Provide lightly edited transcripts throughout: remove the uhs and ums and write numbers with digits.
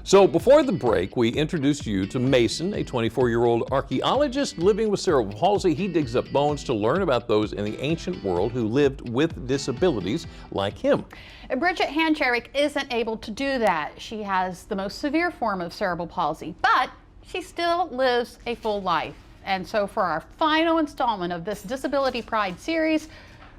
So before the break, we introduced you to Mason, a 24-year-old archaeologist living with cerebral palsy. He digs up bones to learn about those in the ancient world who lived with disabilities like him. Brigitte Hancharick isn't able to do that. She has the most severe form of cerebral palsy, but she still lives a full life. And so for our final installment of this Disability Pride series,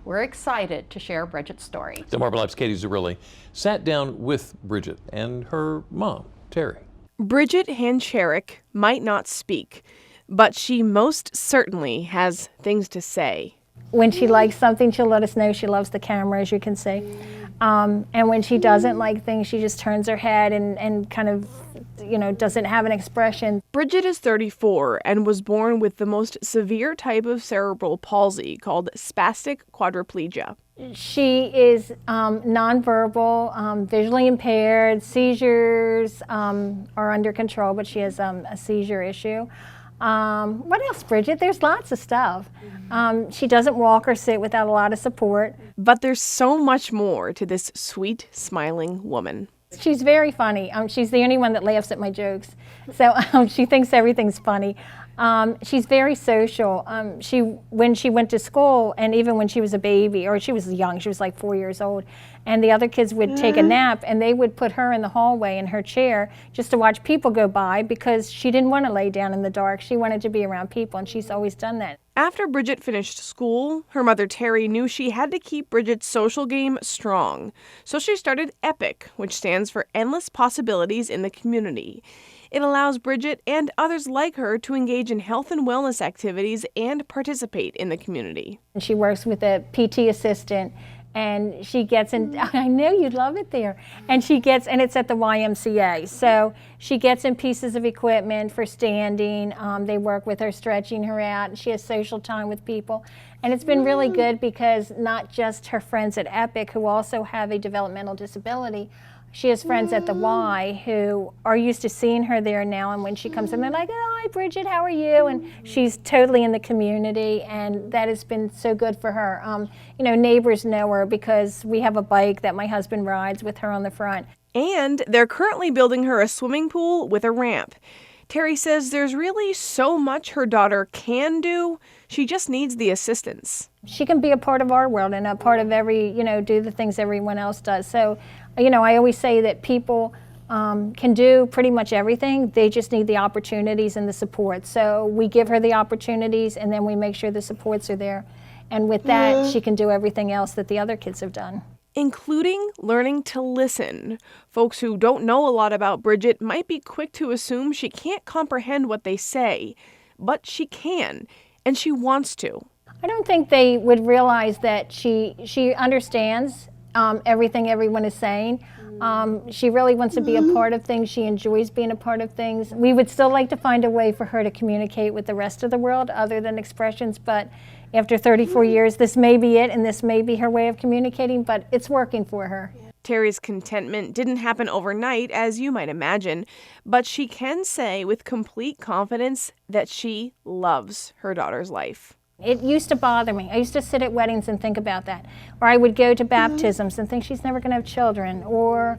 we're excited to share Brigitte's story. Delaware Live's Katie Zerilli sat down with Brigitte and her mom, Terri. Brigitte Hancharick might not speak, but she most certainly has things to say. When she likes something, she'll let us know. She loves the camera, as you can see. And when she doesn't like things, she just turns her head and kind of, doesn't have an expression. Brigitte is 34 and was born with the most severe type of cerebral palsy called spastic quadriplegia. She is nonverbal, visually impaired, seizures are under control, but she has a seizure issue. What else, Brigitte? There's lots of stuff. She doesn't walk or sit without a lot of support. But there's so much more to this sweet, smiling woman. She's very funny. She's the only one that laughs at my jokes. So she thinks everything's funny. She's very social. When she went to school, and even when she was a baby, or she was young, she was like 4 years old, and the other kids would take a nap, and they would put her in the hallway in her chair just to watch people go by because she didn't want to lay down in the dark. She wanted to be around people, and she's always done that. After Brigitte finished school, her mother Terri knew she had to keep Brigitte's social game strong. So she started EPIC, which stands for Endless Possibilities in the Community. It allows Brigitte and others like her to engage in health and wellness activities and participate in the community. She works with a PT assistant, and she gets in, I know you'd love it there, and it's at the YMCA, so she gets in pieces of equipment for standing. They work with her, stretching her out, and she has social time with people. And it's been really good because not just her friends at EPIC who also have a developmental disability, she has friends at the Y who are used to seeing her there now, and when she comes in, they're like, "Oh, hi, Brigitte, how are you?" And she's totally in the community, and that has been so good for her. Neighbors know her because we have a bike that my husband rides with her on the front. And they're currently building her a swimming pool with a ramp. Terri says there's really so much her daughter can do. She just needs the assistance. She can be a part of our world and a part of do the things everyone else does. So, I always say that people can do pretty much everything. They just need the opportunities and the support. So we give her the opportunities, and then we make sure the supports are there. And with that, she can do everything else that the other kids have done. Including learning to listen. Folks who don't know a lot about Brigitte might be quick to assume she can't comprehend what they say, but she can, and she wants to. I don't think they would realize that she understands everything everyone is saying. She really wants to be a part of things. She enjoys being a part of things. We would still like to find a way for her to communicate with the rest of the world other than expressions, but after 34 years, this may be it, and this may be her way of communicating, but it's working for her. Terri's contentment didn't happen overnight, as you might imagine, but she can say with complete confidence that she loves her daughter's life. It used to bother me. I used to sit at weddings and think about that. Or I would go to baptisms and think she's never going to have children. Or,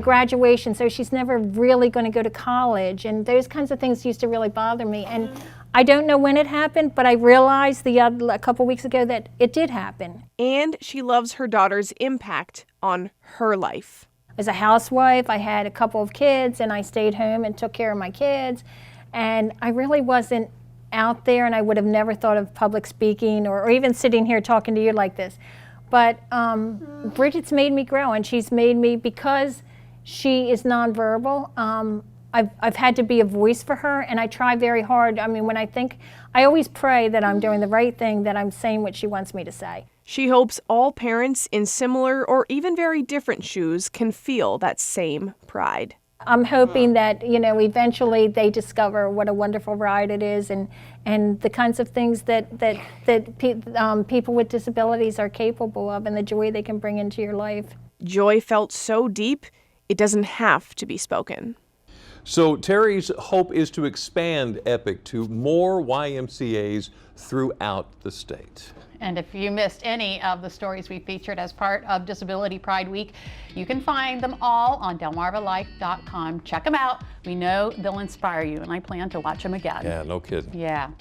graduation, so she's never really going to go to college. And those kinds of things used to really bother me. And I don't know when it happened, but I realized a couple weeks ago that it did happen. And she loves her daughter's impact on her life. As a housewife, I had a couple of kids, and I stayed home and took care of my kids. And I really wasn't out there, and I would have never thought of public speaking or even sitting here talking to you like this. But Brigitte's made me grow, and she's made me, because she is nonverbal, I've had to be a voice for her, and I try very hard. When I always pray that I'm doing the right thing, that I'm saying what she wants me to say. She hopes all parents in similar or even very different shoes can feel that same pride. I'm hoping that, eventually they discover what a wonderful ride it is, and the kinds of things that people with disabilities are capable of, and the joy they can bring into your life. Joy felt so deep, it doesn't have to be spoken. So Terri's hope is to expand EPIC to more YMCAs throughout the state. And if you missed any of the stories we featured as part of Disability Pride Week, you can find them all on delmarvalife.com. Check them out. We know they'll inspire you, and I plan to watch them again. Yeah, no kidding. Yeah.